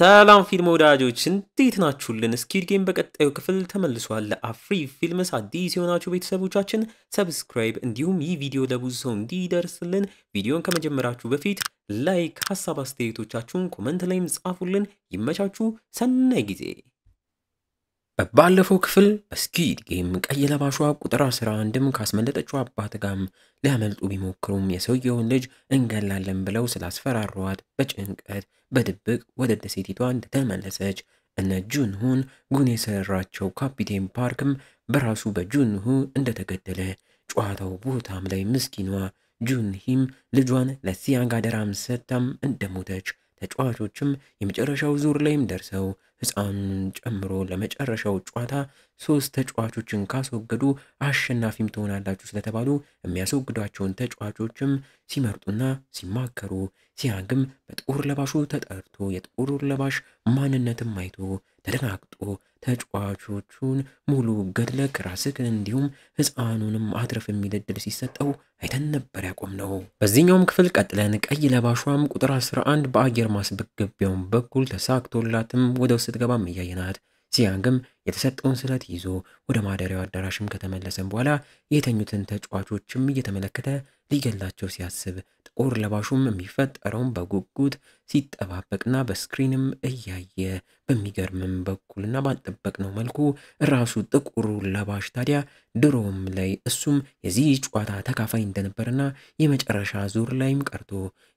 ሰላም ፊልም ወዳጆች እንዴት ናችሁልን? ስኩዊድ ጌም በቀጣዩ ክፍል ተመልሷል። አፍሪ ፊልምስ አዲስ የሆናችሁ ቤተሰቦቻችን ሰብስክራይብ እንዲሁም ይህ ቪዲዮ ለብዙ ሰው እንዲደርስልን ቪዲዮን ከመጀመራችሁ በፊት ላይክ፣ ሐሳብ አስተያየቶቻችሁን ኮመንት ላይም ጻፉልን። ይመቻችሁ። ሰናይ ጊዜ። ባለፈው ክፍል በስኩዊድ ጌም ቀይ ለባሿ ቁጥር 11ም ካስመለጠችው አባት ጋርም ሊያመልጡ ቢሞክሩም የሰውየውን ልጅ እንገላለን ብለው ስላስፈራሯት በጭንቀት በድብቅ ወደ ደሴቲቷ እንደተመለሰች እነ ጁንሁን ጉን የሰራቸው ካፒቴን ፓርክም በራሱ በጁንሁ እንደተገደለ ጨዋታው ቦታም ላይ ምስኪኗ ጁንሂም ልጇን ለሲያንግ አደራም ሰጥታም እንደሞተች ተጫዋቾችም የመጨረሻው ዙር ላይም ደርሰው ሕፃኑን ጨምሮ ለመጨረሻው ጨዋታ 3 ተጫዋቾችን ካስወገዱ አሸናፊም ትሆናላችሁ ስለተባሉ የሚያስወግዷቸውን ተጫዋቾችም ሲመርጡና ሲማከሩ ሲያንግም በጥቁር ለባሹ ተጠርቶ የጥቁር ለባሽ ማንነትም አይቶ ተደናግጦ ተጫዋቾቹን ሙሉ ገድለክ ራስህን እንዲሁም ሕፃኑንም አትረፍ የሚል ዕድል ሲሰጠው አይተን ነበር ያቆምነው። በዚህኛውም ክፍል ቀጥለን ቀይ ለባሿም ቁጥር 11 በአየር ማስገቢያውን በኩል ተሳክቶላትም ወደ ውስጥ ገባም እያየናት ሲያንግም የተሰጠውን ስለት ይዞ ወደ ማደሪያው አዳራሽም ከተመለሰን በኋላ የተኙትን ተጫዋቾችም እየተመለከተ ሊገላቸው ሲያስብ ጥቁር ለባሹም የሚፈጠረውን በጉጉት ሲጠባበቅና በስክሪንም እያየ በሚገርምም በኩልና ባልጠበቅነው መልኩ ራሱ ጥቁሩ ለባሽ ታዲያ ድሮም ላይ እሱም የዚህ ጨዋታ ተካፋይ እንደነበረና የመጨረሻ ዙር ላይም ቀርቶ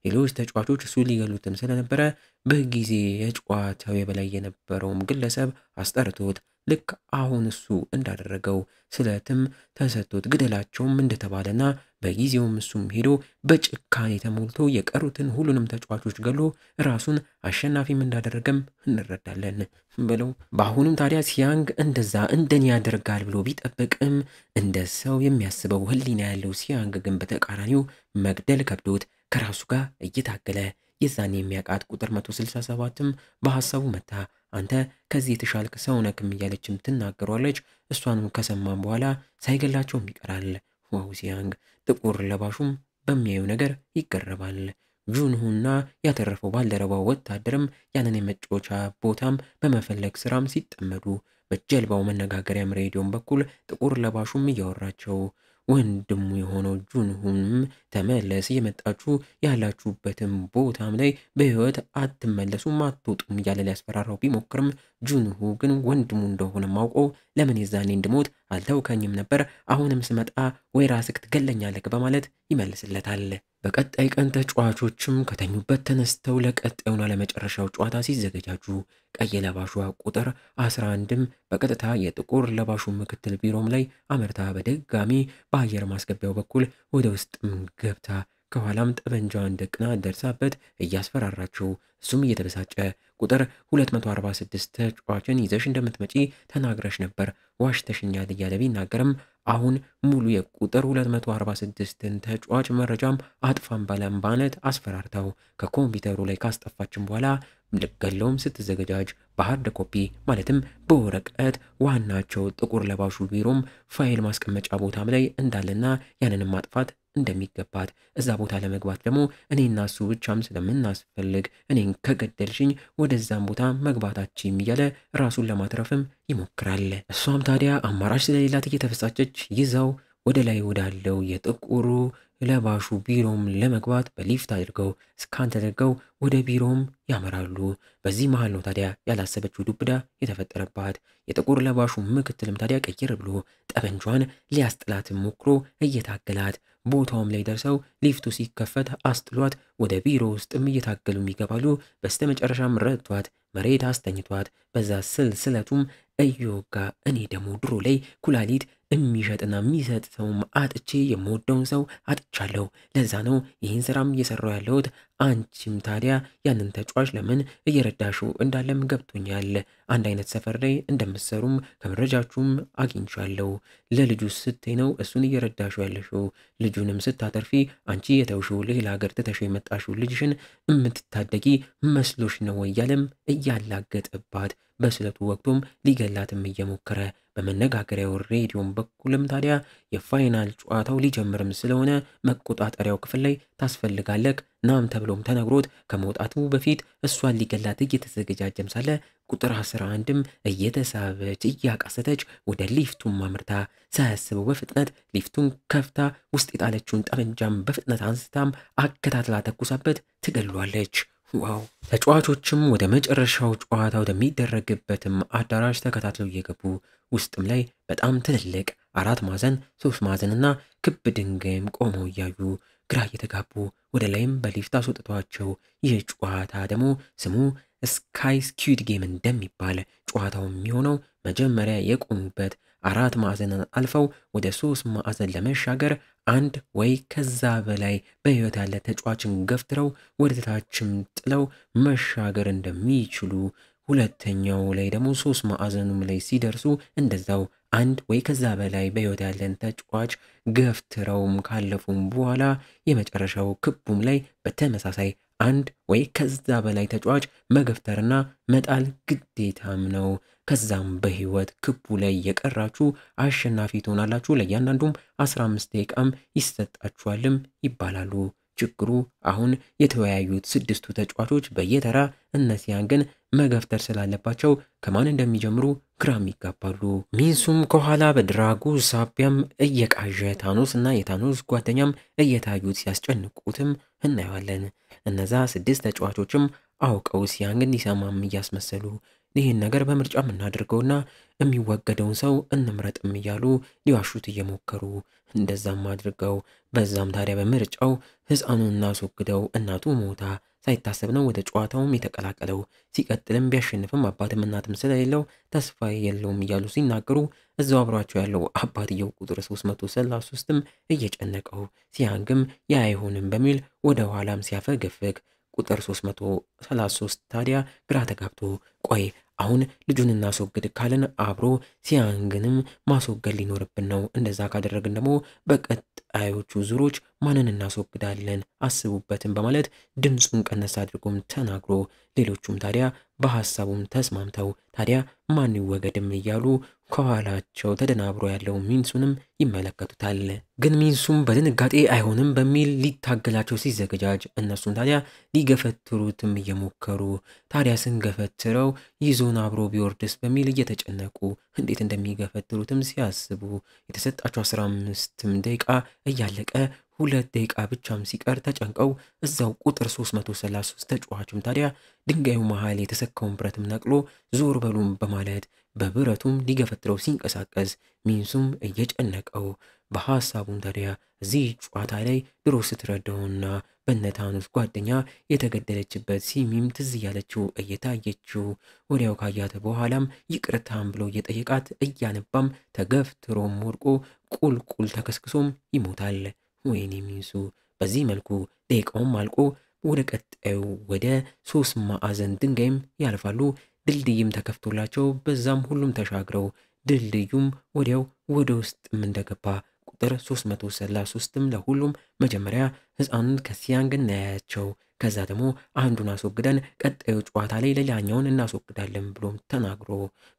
ሌሎች ተጫዋቾች እሱ ሊገሉትም ስለነበረ በጊዜ የጨዋታው የበላይ የነበረውም ግለሰብ አስጠርቶት ልክ አሁን እሱ እንዳደረገው ስለትም ተሰጥቶት ግደላቸውም እንደተባለና በጊዜውም እሱም ሄዶ በጭካኔ ተሞልቶ የቀሩትን ሁሉንም ተጫዋቾች ገሎ ራሱን አሸናፊም እንዳደረገም እንረዳለን ብለው በአሁኑም ታዲያ ሲያንግ እንደዛ እንደኔ ያደርጋል ብሎ ቢጠብቅም እንደ ሰው የሚያስበው ህሊና ያለው ሲያንግ ግን በተቃራኒው መግደል ከብዶት ከራሱ ጋር እየታገለ የዛኔ የሚያቃት ቁጥር 167ም በሐሳቡ መታ አንተ ከዚህ የተሻልክ ሰው ነክም እያለችም ትናገሯለች። እሷንም ከሰማም በኋላ ሳይገላቸውም ይቀራል። ዋው ሲያንግ ጥቁር ለባሹም በሚያየው ነገር ይገረማል። ጁንሁና ያተረፈው ባልደረባው ወታደርም ያንን የመጫወቻ ቦታም በመፈለግ ስራም ሲጠመዱ በጀልባው መነጋገሪያም ሬዲዮን በኩል ጥቁር ለባሹም እያወራቸው ወንድሙ የሆነው ጁንሁንም ተመለስ የመጣችሁ ያላችሁበትም ቦታም ላይ በህይወት አትመለሱም አትወጡም እያለ ሊያስፈራራው ቢሞክርም ጁንሁ ግን ወንድሙ እንደሆነ ማውቀው ለምን የዛኔ እንድሞት አልተውከኝም ነበር አሁንም ስመጣ ወይ ራስክ ትገለኛለህ በማለት ይመልስለታል። በቀጣይ ቀን ተጫዋቾችም ከተኙበት ተነስተው ለቀጣዩና ለመጨረሻው ጨዋታ ሲዘገጃጁ ቀይ ለባሿ ቁጥር 11ም በቀጥታ የጥቁር ለባሹ ምክትል ቢሮም ላይ አመርታ በድጋሚ በአየር ማስገቢያው በኩል ወደ ውስጥም ገብታ ከኋላም ጠበንጃዋን ደቅና ደርሳበት እያስፈራራችው እሱም እየተበሳጨ ቁጥር 246 ተጫዋችን ይዘሽ እንደምትመጪ ተናግረሽ ነበር ዋሽተሽኛል እያለ ቢናገርም አሁን ሙሉ የቁጥር 246ን ተጫዋች መረጃም አጥፋም ባለምባነት አስፈራርታው ከኮምፒውተሩ ላይ ካስጠፋችን በኋላ ልገለውም ስትዘገጃጅ በሃርድ ኮፒ ማለትም በወረቀት ዋናቸው ጥቁር ለባሹ ቢሮም ፋይል ማስቀመጫ ቦታም ላይ እንዳለና ያንንም ማጥፋት እንደሚገባት እዛ ቦታ ለመግባት ደግሞ እኔና እሱ ብቻም ስለምናስፈልግ እኔን ከገደልሽኝ ወደዛም ቦታ መግባታችን እያለ ራሱን ለማትረፍም ይሞክራል። እሷም ታዲያ አማራጭ ስለሌላት እየተፈሳጨች ይዛው ወደ ላይ ወዳለው የጥቁሩ ለባሹ ቢሮም ለመግባት በሊፍት አድርገው ስካን ተደርገው ወደ ቢሮም ያመራሉ። በዚህ መሃል ነው ታዲያ ያላሰበችው ዱብዳ የተፈጠረባት። የጥቁር ለባሹ ምክትልም ታዲያ ቀይር ብሎ ጠበንጇን ሊያስጥላት ሞክሮ እየታገላት ቦታውም ላይ ደርሰው ሊፍቱ ሲከፈት አስጥሏት ወደ ቢሮ ውስጥም እየታገሉ ይገባሉ። በስተመጨረሻም ረድቷት መሬት አስተኝቷት በዛ ስለቱም እዮጋ እኔ ደግሞ ድሮ ላይ ኩላሊት የሚሸጥና የሚሰጥ ሰውም አጥቼ የምወደውን ሰው አጥቻለሁ። ለዛ ነው ይህን ስራም እየሰራው ያለሁት። አንቺም ታዲያ ያንን ተጫዋች ለምን እየረዳሽው እንዳለም ገብቶኛል። አንድ አይነት ሰፈር ላይ እንደምትሰሩም ከመረጃችሁም አግኝቻለሁ። ለልጁ ስትይ ነው እሱን እየረዳሽው ያለሽው። ልጁንም ስታተርፊ አንቺ የተውሽው ሌላ ሀገር ትተሽው የመጣሽው ልጅሽን የምትታደጊ መስሎሽ ነው እያለም እያላገጠባት በስለቱ ወቅቱም ሊገላትም እየሞከረ በመነጋገሪያው ሬዲዮን በኩልም ታዲያ የፋይናል ጨዋታው ሊጀምርም ስለሆነ መቆጣጠሪያው ክፍል ላይ ታስፈልጋለህ ናም ተብሎም ተነግሮት ከመውጣቱ በፊት እሷን ሊገላት እየተዘገጃጀም ሳለ ቁጥር 11ም እየተሳበች እያቃሰተች ወደ ሊፍቱም አምርታ ሳያስበው በፍጥነት ሊፍቱን ከፍታ ውስጥ የጣለችውን ጠመንጃም በፍጥነት አንስታም አከታትላ ተኩሳበት ትገሏለች። ዋው! ተጫዋቾችም ወደ መጨረሻው ጨዋታ ወደሚደረግበትም አዳራሽ ተከታትለው እየገቡ ውስጥም ላይ በጣም ትልልቅ 4 ማዕዘን 3 ማዕዘንና ክብ ድንጋይም ቆመው እያዩ ግራ እየተጋቡ ወደ ላይም በሊፍት አስወጥቷቸው ይህ ጨዋታ ደግሞ ስሙ ስካይ ስኩዊድ ጌም እንደሚባል ጨዋታው የሚሆነው መጀመሪያ የቆሙበት 4 ማዕዘንን አልፈው ወደ 3 ማዕዘን ለመሻገር አንድ ወይ ከዛ በላይ በህይወት ያለ ተጫዋችን ገፍትረው ወደ ታችም ጥለው መሻገር እንደሚችሉ ሁለተኛው ላይ ደግሞ 3 ማዕዘኑም ላይ ሲደርሱ እንደዛው አንድ ወይ ከዛ በላይ በህይወት ያለን ተጫዋች ገፍትረውም ካለፉም በኋላ የመጨረሻው ክቡም ላይ በተመሳሳይ አንድ ወይ ከዛ በላይ ተጫዋች መገፍተርና መጣል ግዴታም ነው። ከዛም በህይወት ክቡ ላይ የቀራችሁ አሸናፊ ትሆናላችሁ። ለእያንዳንዱም 15 ደቂቃም ይሰጣችኋልም ይባላሉ። ችግሩ አሁን የተወያዩት 6ቱ ተጫዋቾች በየተራ እነዚያን ግን መገፍተር ስላለባቸው ከማን እንደሚጀምሩ ግራም ይጋባሉ። ሚንሱም ከኋላ በድራጉ ሳቢያም እየቃዠ ታኖስ እና የታኖስ ጓደኛም እየታዩት ሲያስጨንቁትም እናየዋለን። እነዛ 6 ተጫዋቾችም አውቀው ሲያንግ እንዲሰማም እያስመሰሉ ይህን ነገር በምርጫ የምናደርገውና የሚወገደውን ሰው እንምረጥም እያሉ ሊዋሹት እየሞከሩ እንደዛም አድርገው በዛም ታዲያ በምርጫው ህፃኑን እናስወግደው እናቱ ሞታ ሳይታሰብ ነው ወደ ጨዋታውም የተቀላቀለው። ሲቀጥልም ቢያሸንፍም አባትም እናትም ስለሌለው ተስፋ የለውም እያሉ ሲናገሩ እዛው አብሯቸው ያለው አባትየው ቁጥር 333ም እየጨነቀው ሲያንግም ያ አይሆንም በሚል ወደ ኋላም ሲያፈገፍግ ቁጥር 333 ታዲያ ግራ ተጋብቶ ቆይ አሁን ልጁን እናስወግድ ካልን አብሮ ሲያንግንም ማስወገድ ሊኖርብን ነው። እንደዛ ካደረግን ደግሞ በቀጣዮቹ ዙሮች ማንን እናስወግዳለን አስቡበትም በማለት ድምፁን ቀነስ አድርጎም ተናግሮ ሌሎቹም ታዲያ በሐሳቡም ተስማምተው ታዲያ ማን ይወገድም እያሉ ከኋላቸው ተደናብሮ ያለው ሚንሱንም ይመለከቱታል። ግን ሚንሱም በድንጋጤ አይሆንም በሚል ሊታገላቸው ሲዘገጃጅ እነሱም ታዲያ ሊገፈትሩትም እየሞከሩ ታዲያ ስንገፈትረው ይዞን አብሮ ቢወርድስ በሚል እየተጨነቁ እንዴት እንደሚገፈትሩትም ሲያስቡ የተሰጣቸው 15 ደቂቃ እያለቀ 2 ደቂቃ ብቻም ሲቀር ተጨንቀው እዛው ቁጥር 333 ተጫዋቹም ታዲያ ድንጋዩ መሃል የተሰካውን ብረትም ነቅሎ ዞር በሉም በማለት በብረቱም ሊገፈትረው ሲንቀሳቀስ ሚንሱም እየጨነቀው በሐሳቡም ታዲያ እዚህ ጨዋታ ላይ ድሮ ስትረዳውና በነታኖስ ጓደኛ የተገደለችበት ሲሚም ትዝ ያለችው እየታየችው ወዲያው ካያተ በኋላም ይቅርታም ብሎ እየጠየቃት እያነባም ተገፍትሮም ወድቆ ቁልቁል ተከስክሶም ይሞታል። ወይኔ ሚንሱ። በዚህ መልኩ ደቂቃውም አልቆ ወደ ቀጣዩ ወደ 3 ማዕዘን ድንጋይም ያልፋሉ። ድልድይም ተከፍቶላቸው በዛም ሁሉም ተሻግረው ድልድዩም ወዲያው ወደ ውስጥም እንደገባ ቁጥር 333ም ለሁሉም መጀመሪያ ህፃኑን ከሲያንግ እናያቸው ከዛ ደግሞ አንዱን አስወግደን ቀጣዩ ጨዋታ ላይ ሌላኛውን እናስወግዳለን ብሎም ተናግሮ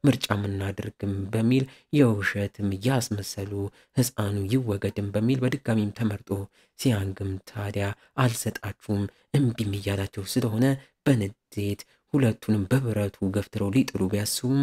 ምርጫም እናድርግም በሚል የውሸትም ያስመሰሉ ህፃኑ ይወገድም በሚል በድጋሚም ተመርጦ ሲያንግም ታዲያ አልሰጣችሁም እምቢም እያላቸው ስለሆነ በንዴት ሁለቱንም በብረቱ ገፍትረው ሊጥሉ ቢያስቡም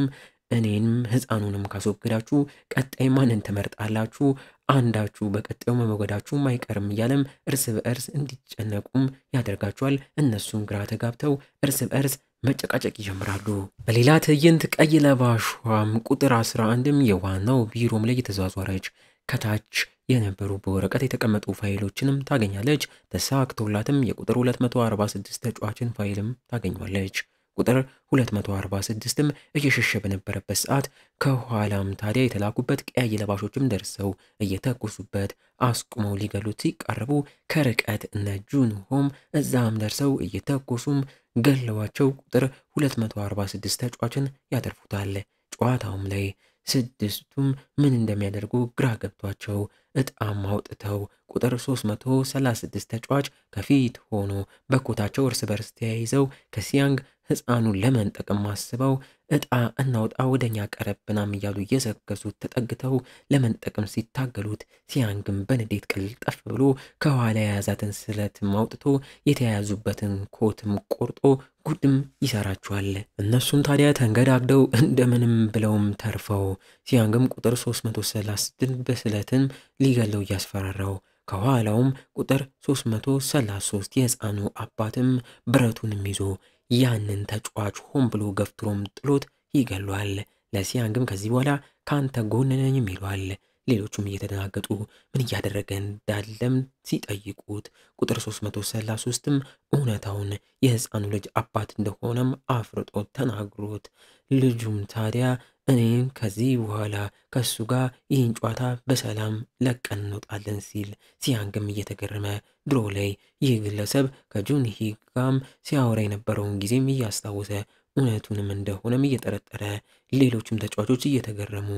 እኔንም ህፃኑንም ካስወገዳችሁ ቀጣይ ማንን ትመርጣላችሁ? አንዳችሁ በቀጣዩ መወገዳችሁ አይቀርም እያለም እርስ በእርስ እንዲጨነቁም ያደርጋቸዋል። እነሱም ግራ ተጋብተው እርስ በእርስ መጨቃጨቅ ይጀምራሉ። በሌላ ትዕይንት ቀይ ለባሿም ቁጥር 11ም የዋናው ቢሮም ላይ የተዟዟረች ከታች የነበሩ በወረቀት የተቀመጡ ፋይሎችንም ታገኛለች። ተሳክቶላትም የቁጥር 246 ተጫዋችን ፋይልም ታገኛለች። ቁጥር 246ም እየሸሸ በነበረበት ሰዓት ከኋላም ታዲያ የተላኩበት ቀያይ ለባሾችም ደርሰው እየተኮሱበት አስቁመው ሊገሉት ሲቃረቡ ከርቀት እነ ጁንሆም እዛም ደርሰው እየተኮሱም ገለዋቸው ቁጥር 246 ተጫዋችን ያተርፉታል። ጨዋታውም ላይ 6ቱም ምን እንደሚያደርጉ ግራ ገብቷቸው እጣም አውጥተው ቁጥር 336 ተጫዋች ከፊት ሆኖ በኮታቸው እርስ በርስ ተያይዘው ከሲያንግ ሕፃኑን ለመንጠቅም አስበው እጣ እናውጣ ወደኛ ቀረብናም እያሉ እየዘገዙት ተጠግተው ለመንጠቅም ሲታገሉት ሲያንግም በንዴት ቅልጠፍ ብሎ ከኋላ የያዛትን ስለትም አውጥቶ የተያያዙበትን ኮትም ቆርጦ ጉድም ይሰራቸዋል። እነሱም ታዲያ ተንገዳግደው እንደምንም ብለውም ተርፈው ሲያንግም ቁጥር 336 በስለትም ሊገለው እያስፈራራው ከኋላውም ቁጥር 333 የሕፃኑ አባትም ብረቱንም ይዞ ያንን ተጫዋች ሆን ብሎ ገፍትሮም ጥሎት ይገሏል። ለሲያንግም ከዚህ በኋላ ካንተ ጎን ነኝም ይለዋል። ሌሎቹም እየተደናገጡ ምን እያደረገ እንዳለም ሲጠይቁት ቁጥር 333ም እውነታውን የሕፃኑ ልጅ አባት እንደሆነም አፍርጦ ተናግሮት ልጁም ታዲያ እኔም ከዚህ በኋላ ከሱ ጋር ይህን ጨዋታ በሰላም ለቀን እንወጣለን ሲል ሲያንግም እየተገረመ ድሮ ላይ ይህ ግለሰብ ከጁንሂ ጋም ሲያወራ የነበረውን ጊዜም እያስታወሰ እውነቱንም እንደሆነም እየጠረጠረ ሌሎችም ተጫዋቾች እየተገረሙ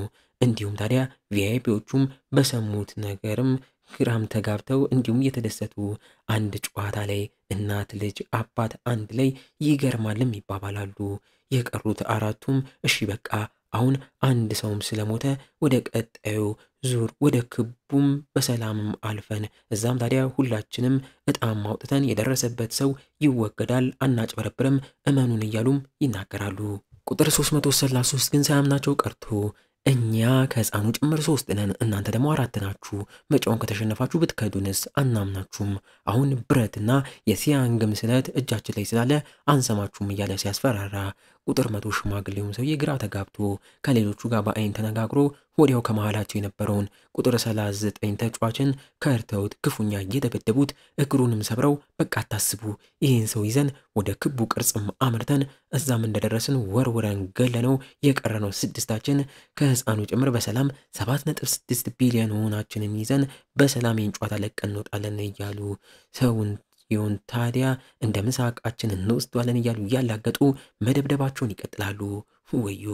እንዲሁም ታዲያ ቪአይፒዎቹም በሰሙት ነገርም ግራም ተጋብተው እንዲሁም እየተደሰቱ አንድ ጨዋታ ላይ እናት ልጅ አባት አንድ ላይ ይገርማልም ይባባላሉ። የቀሩት አራቱም እሺ በቃ አሁን አንድ ሰውም ስለሞተ ወደ ቀጣዩ ዙር ወደ ክቡም በሰላምም አልፈን እዛም ታዲያ ሁላችንም እጣም አውጥተን የደረሰበት ሰው ይወገዳል፣ አናጭበረብርም፣ እመኑን እያሉም ይናገራሉ። ቁጥር 333 ግን ሳያምናቸው ቀርቶ እኛ ከሕፃኑ ጭምር 3 ነን፣ እናንተ ደግሞ 4 ናችሁ። መጫውን ከተሸነፋችሁ ብትከዱንስ አናምናችሁም። አሁን ብረትና የሲያንግም ስለት እጃችን ላይ ስላለ አንሰማችሁም እያለ ሲያስፈራራ ቁጥር 100 ሽማግሌውም ሰውዬ ግራ ተጋብቶ ከሌሎቹ ጋር በአይን ተነጋግሮ ወዲያው ከመሃላቸው የነበረውን ቁጥር 39 ተጫዋችን ከርተውት ክፉኛ እየደበደቡት እግሩንም ሰብረው በቃ አታስቡ፣ ይህን ሰው ይዘን ወደ ክቡ ቅርጽም አምርተን እዛም እንደደረስን ወርውረን ገለነው የቀረነው 6ታችን ከሕፃኑ ጭምር በሰላም 7.6 ቢሊዮን ሆናችንን ይዘን በሰላም ይህን ጨዋታ ለቀን እንወጣለን እያሉ ሰውን ይሁን ታዲያ እንደ ምሳቃችን እንወስዷለን እያሉ እያላገጡ መደብደባቸውን ይቀጥላሉ። ወዮ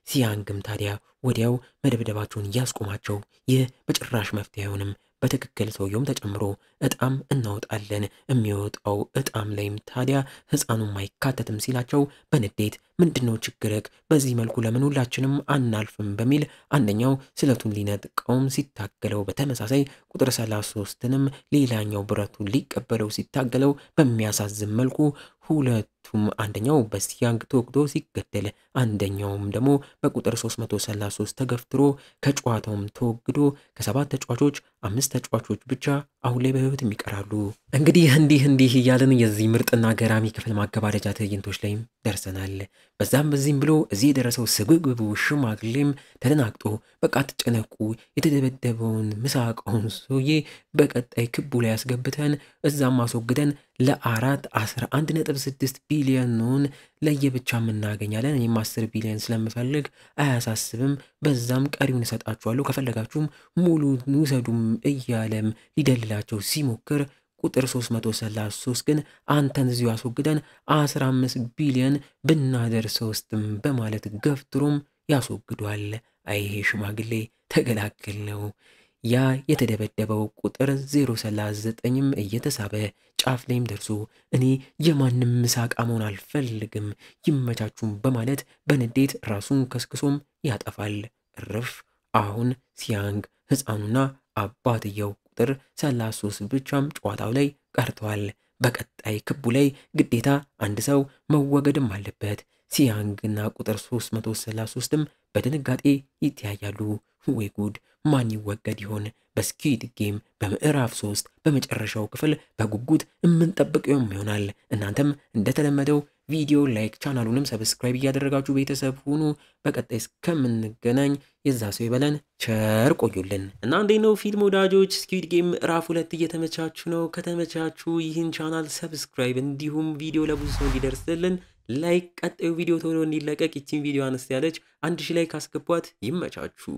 ሲያንግም ታዲያ ወዲያው መደብደባቸውን እያስቆማቸው ይህ በጭራሽ መፍትሄ አይሆንም፣ በትክክል ሰውየውም ተጨምሮ እጣም እናወጣለን፣ የሚወጣው እጣም ላይም ታዲያ ሕፃኑም አይካተትም ሲላቸው በንዴት ምንድነው ችግርክ? በዚህ መልኩ ለምን ሁላችንም አናልፍም? በሚል አንደኛው ስለቱን ሊነጥቀውም ሲታገለው በተመሳሳይ ቁጥር 33ንም ሌላኛው ብረቱን ሊቀበለው ሲታገለው በሚያሳዝን መልኩ ሁለቱም አንደኛው በሲያንግ ተወግዶ ሲገደል አንደኛውም ደግሞ በቁጥር 333 ተገፍትሮ ከጨዋታውም ተወግዶ ከ7 ተጫዋቾች 5 ተጫዋቾች ብቻ አሁን ላይ በህይወት ይቀራሉ። እንዲህ እያለን የዚህ ምርጥና ገራሚ ክፍል ማገባደጃ ትዕይንቶች ላይም ደርሰናል። በዛም በዚህም ብሎ እዚህ የደረሰው ስግብግቡ ሽማግሌም ተደናግጦ በቃ ተጨነቁ፣ የተደበደበውን ምሳቃውን ሰውዬ በቀጣይ ክቡ ላይ ያስገብተን እዛም አስወግደን ለ4 11.6 ቢሊዮን ለየብቻ እናገኛለን። እኔም 10 ቢሊዮን ስለምፈልግ አያሳስብም፣ በዛም ቀሪውን እሰጣችኋለሁ፣ ከፈለጋችሁም ሙሉ ውሰዱም እያለም ሊደልላቸው ሲሞክር ቁጥር 333 ግን አንተን እዚሁ አስወግደን 15 ቢሊዮን ብናደርሰው ውስጥም በማለት ገፍትሮም ያስወግዷል። አይሄ ሽማግሌ ተገላግል ነው። ያ የተደበደበው ቁጥር 039ም እየተሳበ ጫፍ ላይም ደርሶ እኔ የማንም ምሳቃ መሆን አልፈልግም ይመቻችሁም በማለት በንዴት ራሱን ከስክሶም ያጠፋል። እርፍ። አሁን ሲያንግ ሕፃኑና አባትየው ቁጥር 33 ብቻም ጨዋታው ላይ ቀርተዋል። በቀጣይ ክቡ ላይ ግዴታ አንድ ሰው መወገድም አለበት። ሲያንግና ቁጥር 333ም በድንጋጤ ይተያያሉ። ወይ ጉድ! ማን ይወገድ ይሆን? በስኩዊድ ጌም በምዕራፍ 3 በመጨረሻው ክፍል በጉጉት የምንጠብቀው ይሆናል። እናንተም እንደተለመደው ቪዲዮ ላይክ፣ ቻናሉንም ሰብስክራይብ እያደረጋችሁ ቤተሰብ ሁኑ። በቀጣይ እስከምንገናኝ የዛ ሰው ይበለን። ቸር ቆዩልን እና እንዴት ነው ፊልም ወዳጆች? ስኩዊድ ጌም ምዕራፍ 2 እየተመቻችሁ ነው? ከተመቻችሁ ይህን ቻናል ሰብስክራይብ እንዲሁም ቪዲዮ ለብዙ ሰው እንዲደርስልን ላይክ፣ ቀጣዩ ቪዲዮ ቶሎ እንዲለቀቅ ይቺን ቪዲዮ አነስ ያለች 1000 ላይክ አስገቧት። ይመቻችሁ።